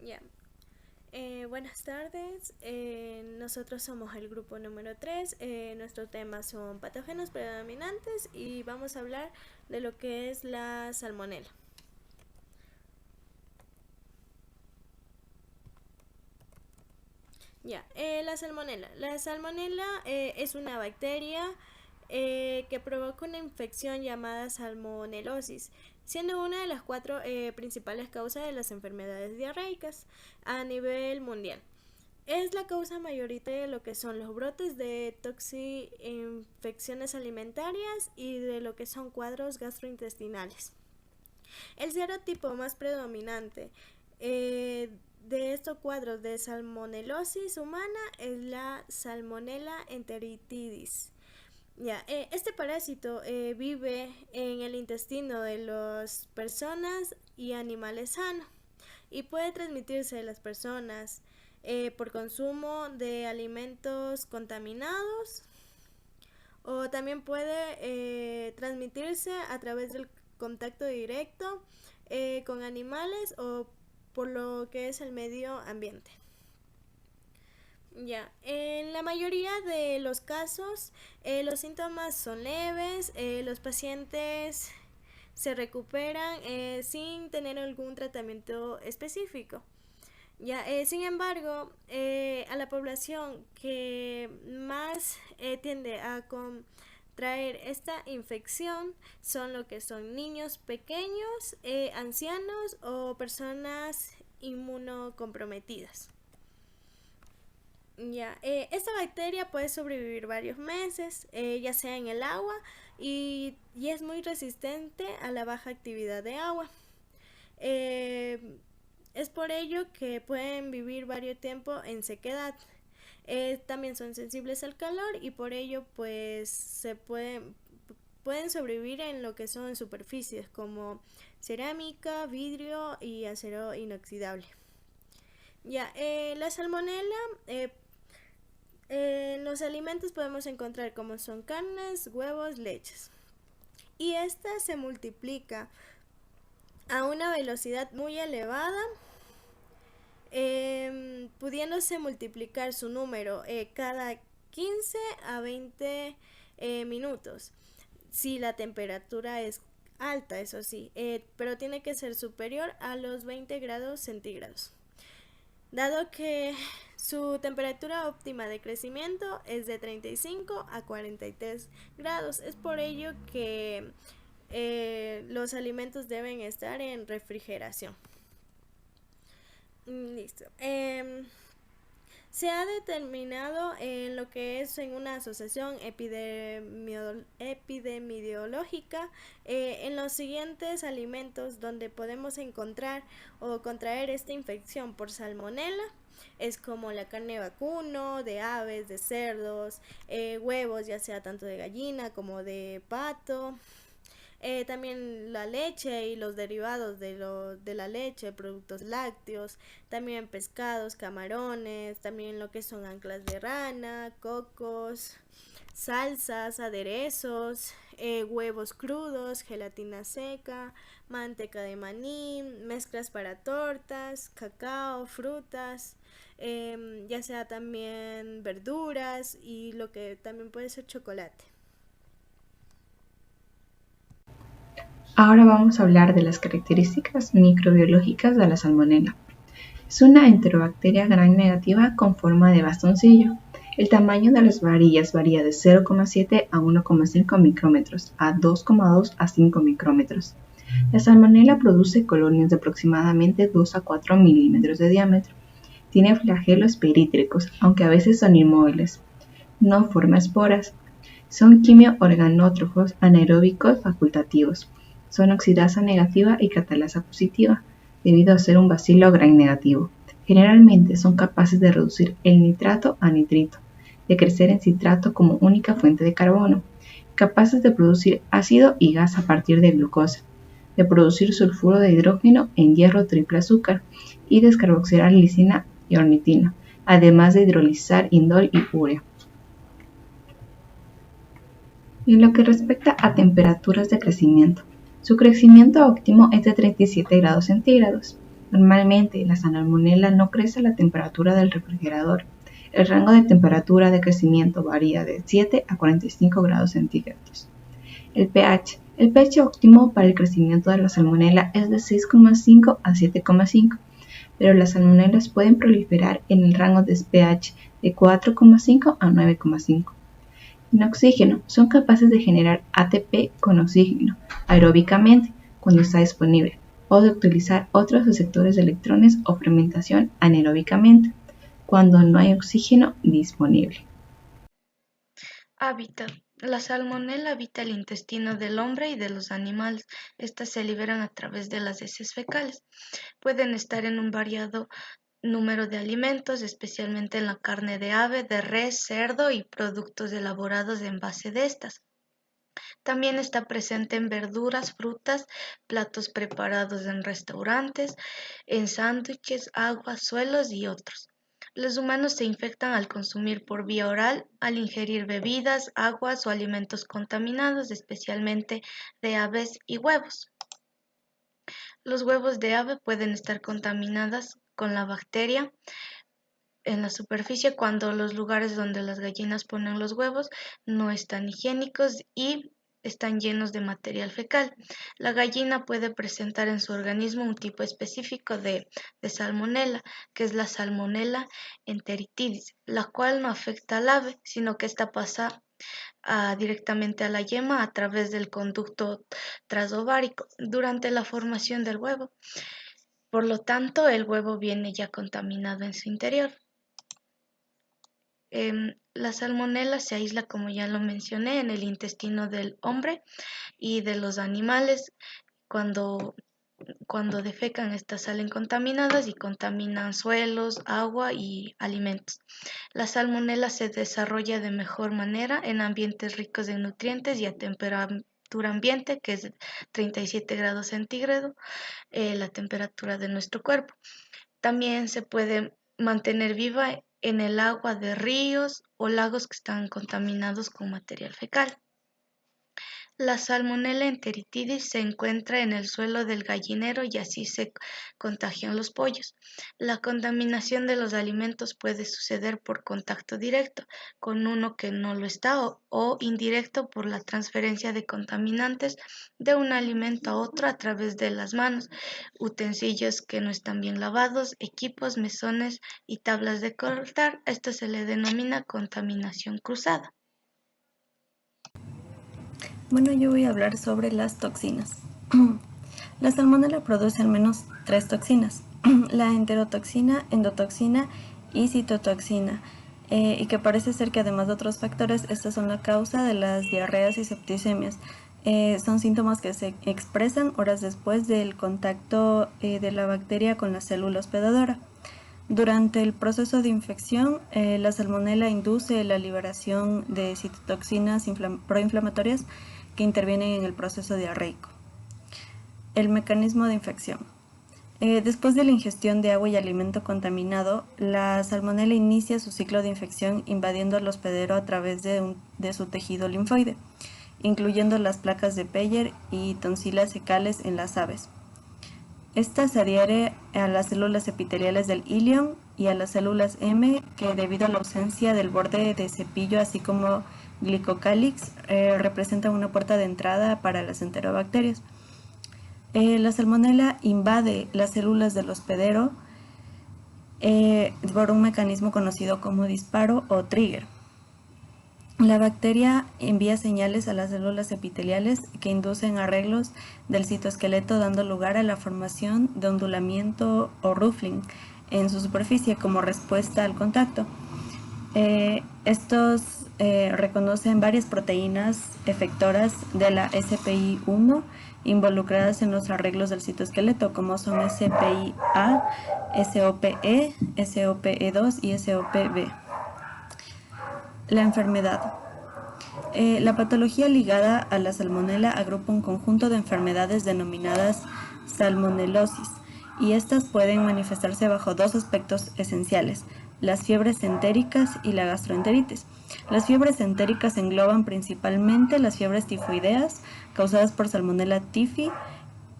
Ya. Buenas tardes, nosotros somos el grupo número 3. Nuestros temas son patógenos predominantes y vamos a hablar de lo que es la salmonela. Ya, la salmonela. La salmonela es una bacteria que provoca una infección llamada salmonelosis, siendo una de las cuatro principales causas de las enfermedades diarreicas a nivel mundial. Es la causa mayoritaria de lo que son los brotes de infecciones alimentarias y de lo que son cuadros gastrointestinales. El serotipo más predominante de estos cuadros de salmonelosis humana es la Salmonella enteritidis. Ya, este parásito vive en el intestino de las personas y animales sanos y puede transmitirse de las personas por consumo de alimentos contaminados o también puede transmitirse a través del contacto directo con animales o por lo que es el medio ambiente. Ya, en la mayoría de los casos los síntomas son leves, los pacientes se recuperan sin tener algún tratamiento específico. Ya, sin embargo, a la población que más tiende a contraer esta infección son lo que son niños pequeños, ancianos o personas inmunocomprometidas. Ya, esta bacteria puede sobrevivir varios meses, ya sea en el agua, y es muy resistente a la baja actividad de agua. Eh, es por ello que pueden vivir varios tiempo en sequedad. También son sensibles al calor y por ello pues pueden sobrevivir en lo que son superficies como cerámica, vidrio y acero inoxidable. Ya, la salmonela en los alimentos podemos encontrar como son carnes, huevos, leches. Y esta se multiplica a una velocidad muy elevada, pudiéndose multiplicar su número cada 15 a 20 minutos. Si la temperatura es alta, eso sí, pero tiene que ser superior a los 20 grados centígrados. Dado que su temperatura óptima de crecimiento es de 35 a 43 grados, es por ello que los alimentos deben estar en refrigeración. Listo. Se ha determinado en lo que es en una asociación epidemiológica en los siguientes alimentos donde podemos encontrar o contraer esta infección por salmonela. Es como la carne vacuno, de aves, de cerdos, huevos, ya sea tanto de gallina como de pato. También la leche y los derivados de la leche, productos lácteos, también pescados, camarones, también lo que son anclas de rana, cocos, salsas, aderezos, huevos crudos, gelatina seca, manteca de maní, mezclas para tortas, cacao, frutas, ya sea también verduras y lo que también puede ser chocolate. Ahora vamos a hablar de las características microbiológicas de la salmonela. Es una enterobacteria gram negativa con forma de bastoncillo. El tamaño de las varillas varía de 0,7 a 1,5 micrómetros a 2,2 a 5 micrómetros. La salmonela produce colonias de aproximadamente 2 a 4 milímetros de diámetro. Tiene flagelos perítricos, aunque a veces son inmóviles. No forma esporas. Son quimio-organótrofos anaeróbicos facultativos. Son oxidasa negativa y catalasa positiva, debido a ser un bacilo gram negativo. Generalmente son capaces de reducir el nitrato a nitrito, de crecer en citrato como única fuente de carbono, capaces de producir ácido y gas a partir de glucosa, de producir sulfuro de hidrógeno en hierro triple azúcar y descarboxilar lisina y ornitina, además de hidrolizar indol y urea. En lo que respecta a temperaturas de crecimiento, su crecimiento óptimo es de 37 grados centígrados. Normalmente, la salmonela no crece a la temperatura del refrigerador. El rango de temperatura de crecimiento varía de 7 a 45 grados centígrados. El pH. El pH óptimo para el crecimiento de la salmonela es de 6,5 a 7,5, pero las salmonelas pueden proliferar en el rango de pH de 4,5 a 9,5. En oxígeno, son capaces de generar ATP con oxígeno aeróbicamente cuando está disponible, o de utilizar otros receptores de electrones o fermentación anaeróbicamente cuando no hay oxígeno disponible. Hábitat. La salmonela habita el intestino del hombre y de los animales. Estas se liberan a través de las heces fecales. Pueden estar en un variado número de alimentos, especialmente en la carne de ave, de res, cerdo y productos elaborados en base de estas. También está presente en verduras, frutas, platos preparados en restaurantes, en sándwiches, aguas, suelos y otros. Los humanos se infectan al consumir por vía oral, al ingerir bebidas, aguas o alimentos contaminados, especialmente de aves y huevos. Los huevos de ave pueden estar contaminados con la bacteria en la superficie cuando los lugares donde las gallinas ponen los huevos no están higiénicos y están llenos de material fecal. La gallina puede presentar en su organismo un tipo específico de salmonela, que es la Salmonella enteritidis, la cual no afecta al ave, sino que esta pasa directamente a la yema a través del conducto transovárico durante la formación del huevo. Por lo tanto, el huevo viene ya contaminado en su interior. La salmonela se aísla, como ya lo mencioné, en el intestino del hombre y de los animales. Cuando defecan, estas salen contaminadas y contaminan suelos, agua y alimentos. La salmonela se desarrolla de mejor manera en ambientes ricos en nutrientes y a temperatura ambiente, que es 37 grados centígrados, la temperatura de nuestro cuerpo. También se puede mantener viva en el agua de ríos o lagos que están contaminados con material fecal. La Salmonella enteritidis se encuentra en el suelo del gallinero y así se contagian los pollos. La contaminación de los alimentos puede suceder por contacto directo con uno que no lo está o indirecto por la transferencia de contaminantes de un alimento a otro a través de las manos, utensilios que no están bien lavados, equipos, mesones y tablas de cortar. Esto se le denomina contaminación cruzada. Bueno, yo voy a hablar sobre las toxinas. La salmonela produce al menos 3 toxinas, la enterotoxina, endotoxina y citotoxina, y que parece ser que además de otros factores, estas son la causa de las diarreas y septicemias. Son síntomas que se expresan horas después del contacto de la bacteria con la célula hospedadora. Durante el proceso de infección, la salmonela induce la liberación de citotoxinas proinflamatorias que intervienen en el proceso diarreico. El mecanismo de infección. Después de la ingestión de agua y alimento contaminado, la salmonela inicia su ciclo de infección invadiendo el hospedero a través de su tejido linfoide, incluyendo las placas de Peyer y tonsilas fecales en las aves. Esta se adhiere a las células epiteliales del ilion y a las células M, que debido a la ausencia del borde de cepillo así como glicocálix representan una puerta de entrada para las enterobacterias. La salmonela invade las células del hospedero por un mecanismo conocido como disparo o trigger. La bacteria envía señales a las células epiteliales que inducen arreglos del citoesqueleto, dando lugar a la formación de ondulamiento o ruffling en su superficie como respuesta al contacto. Estos reconocen varias proteínas efectoras de la SPI1 involucradas en los arreglos del citoesqueleto, como son SPI-A, SOPE, SOPE2 y SOPB. La enfermedad. La patología ligada a la salmonela agrupa un conjunto de enfermedades denominadas salmonelosis, y estas pueden manifestarse bajo 2 aspectos esenciales: las fiebres entéricas y la gastroenteritis. Las fiebres entéricas engloban principalmente las fiebres tifoideas causadas por Salmonella typhi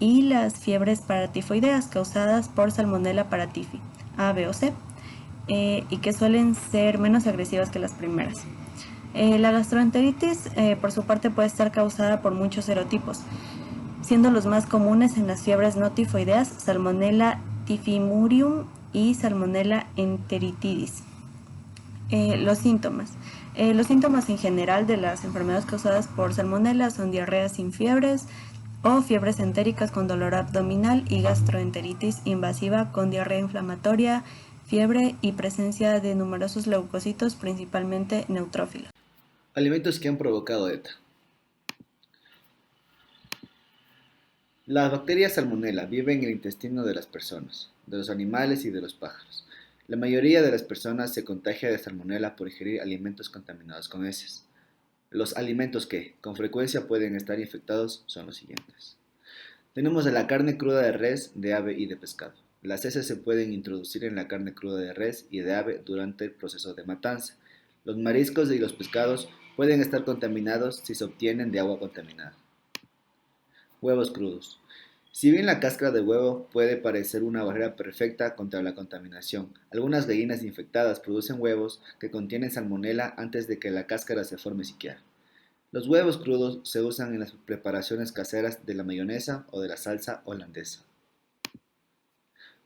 y las fiebres paratifoideas causadas por Salmonella paratifi, A, B o C, y que suelen ser menos agresivas que las primeras. La gastroenteritis, por su parte, puede estar causada por muchos serotipos, siendo los más comunes en las fiebres no tifoideas Salmonella typhimurium y Salmonella enteritidis. Los síntomas. Los síntomas en general de las enfermedades causadas por Salmonella son diarreas sin fiebres o fiebres entéricas con dolor abdominal y gastroenteritis invasiva con diarrea inflamatoria, fiebre y presencia de numerosos leucocitos, principalmente neutrófilos. Alimentos que han provocado ETA. Las bacterias Salmonella viven en el intestino de las personas, de los animales y de los pájaros. La mayoría de las personas se contagia de Salmonella por ingerir alimentos contaminados con heces. Los alimentos que, con frecuencia, pueden estar infectados son los siguientes. Tenemos la carne cruda de res, de ave y de pescado. Las heces se pueden introducir en la carne cruda de res y de ave durante el proceso de matanza. Los mariscos y los pescados pueden estar contaminados si se obtienen de agua contaminada. Huevos crudos. Si bien la cáscara de huevo puede parecer una barrera perfecta contra la contaminación, algunas gallinas infectadas producen huevos que contienen salmonela antes de que la cáscara se forme siquiera. Los huevos crudos se usan en las preparaciones caseras de la mayonesa o de la salsa holandesa.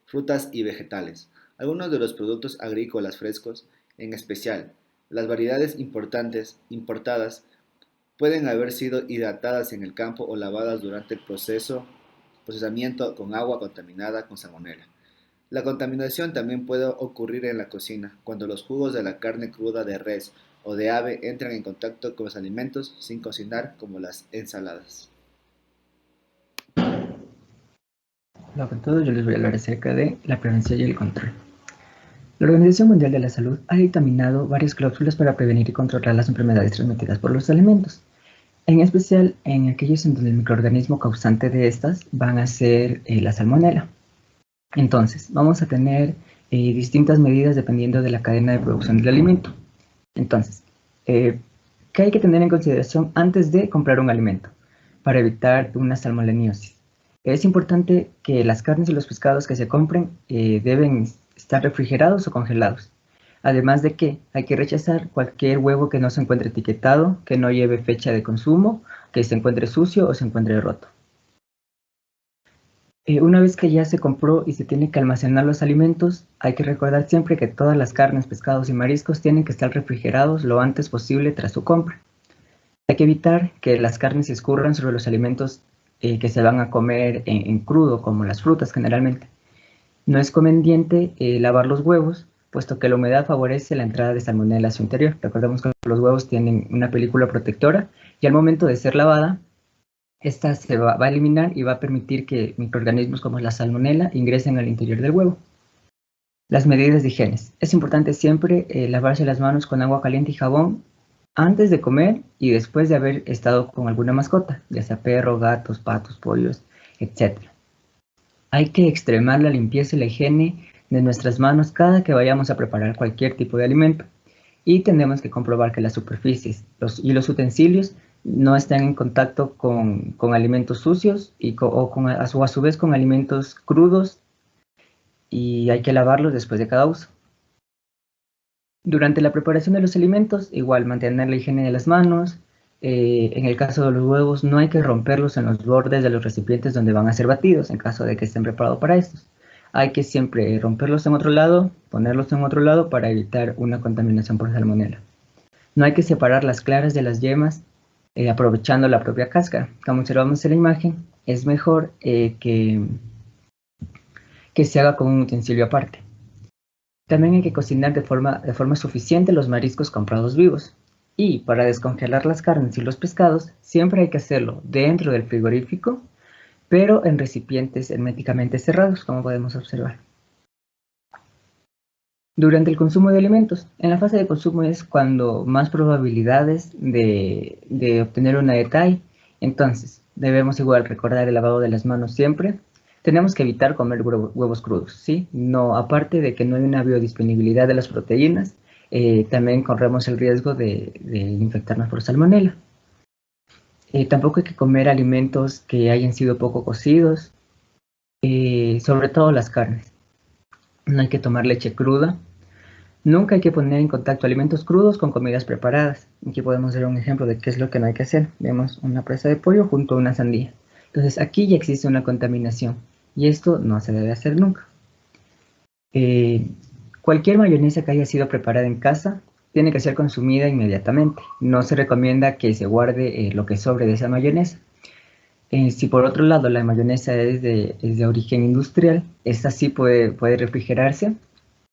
Frutas y vegetales. Algunos de los productos agrícolas frescos, en especial las variedades importadas, pueden haber sido hidratadas en el campo o lavadas durante el procesamiento con agua contaminada con salmonela. La contaminación también puede ocurrir en la cocina, cuando los jugos de la carne cruda de res o de ave entran en contacto con los alimentos sin cocinar, como las ensaladas. Hola con todos, yo les voy a hablar acerca de la prevención y el control. La Organización Mundial de la Salud ha dictaminado varias cláusulas para prevenir y controlar las enfermedades transmitidas por los alimentos, en especial en aquellos en donde el microorganismo causante de estas van a ser la salmonela. Entonces, vamos a tener distintas medidas dependiendo de la cadena de producción del alimento. Entonces, ¿qué hay que tener en consideración antes de comprar un alimento para evitar una salmoneliosis? Es importante que las carnes y los pescados que se compren deben estar refrigerados o congelados. Además de que hay que rechazar cualquier huevo que no se encuentre etiquetado, que no lleve fecha de consumo, que se encuentre sucio o se encuentre roto. Una vez que ya se compró y se tiene que almacenar los alimentos, hay que recordar siempre que todas las carnes, pescados y mariscos tienen que estar refrigerados lo antes posible tras su compra. Hay que evitar que las carnes se escurran sobre los alimentos que se van a comer en crudo, como las frutas generalmente. No es conveniente lavar los huevos, puesto que la humedad favorece la entrada de salmonela a su interior. Recordemos que los huevos tienen una película protectora y al momento de ser lavada, esta se va a eliminar y va a permitir que microorganismos como la salmonela ingresen al interior del huevo. Las medidas de higiene. Es importante siempre lavarse las manos con agua caliente y jabón antes de comer y después de haber estado con alguna mascota, ya sea perro, gatos, patos, pollos, etc. Hay que extremar la limpieza y la higiene de nuestras manos cada que vayamos a preparar cualquier tipo de alimento. Y tenemos que comprobar que las superficies y los utensilios no estén en contacto con alimentos sucios o a su vez con alimentos crudos, y hay que lavarlos después de cada uso. Durante la preparación de los alimentos, igual mantener la higiene de las manos. En el caso de los huevos, no hay que romperlos en los bordes de los recipientes donde van a ser batidos, en caso de que estén preparados para estos. Hay que siempre romperlos en otro lado, ponerlos en otro lado para evitar una contaminación por salmonela. No hay que separar las claras de las yemas aprovechando la propia cáscara. Como observamos en la imagen, es mejor que se haga con un utensilio aparte. También hay que cocinar de forma suficiente los mariscos comprados vivos. Y para descongelar las carnes y los pescados, siempre hay que hacerlo dentro del frigorífico, pero en recipientes herméticamente cerrados, como podemos observar. Durante el consumo de alimentos, en la fase de consumo es cuando más probabilidades de obtener una ETA hay. Entonces, debemos igual recordar el lavado de las manos siempre. Tenemos que evitar comer huevos crudos, ¿sí? No, aparte de que no hay una biodisponibilidad de las proteínas, también corremos el riesgo de infectarnos por salmonela. Tampoco hay que comer alimentos que hayan sido poco cocidos, sobre todo las carnes. No hay que tomar leche cruda. Nunca hay que poner en contacto alimentos crudos con comidas preparadas. Aquí podemos ver un ejemplo de qué es lo que no hay que hacer. Vemos una presa de pollo junto a una sandía. Entonces aquí ya existe una contaminación y esto no se debe hacer nunca. Cualquier mayonesa que haya sido preparada en casa tiene que ser consumida inmediatamente. No se recomienda que se guarde lo que sobre de esa mayonesa. Si por otro lado la mayonesa es de origen industrial, esta sí puede refrigerarse,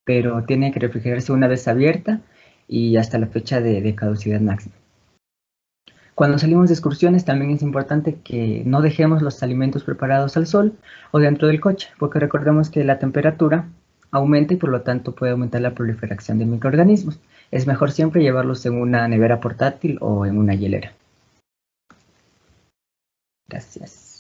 pero tiene que refrigerarse una vez abierta y hasta la fecha de caducidad máxima. Cuando salimos de excursiones también es importante que no dejemos los alimentos preparados al sol o dentro del coche, porque recordemos que la temperatura aumenta y por lo tanto puede aumentar la proliferación de microorganismos. Es mejor siempre llevarlos en una nevera portátil o en una hielera. Gracias.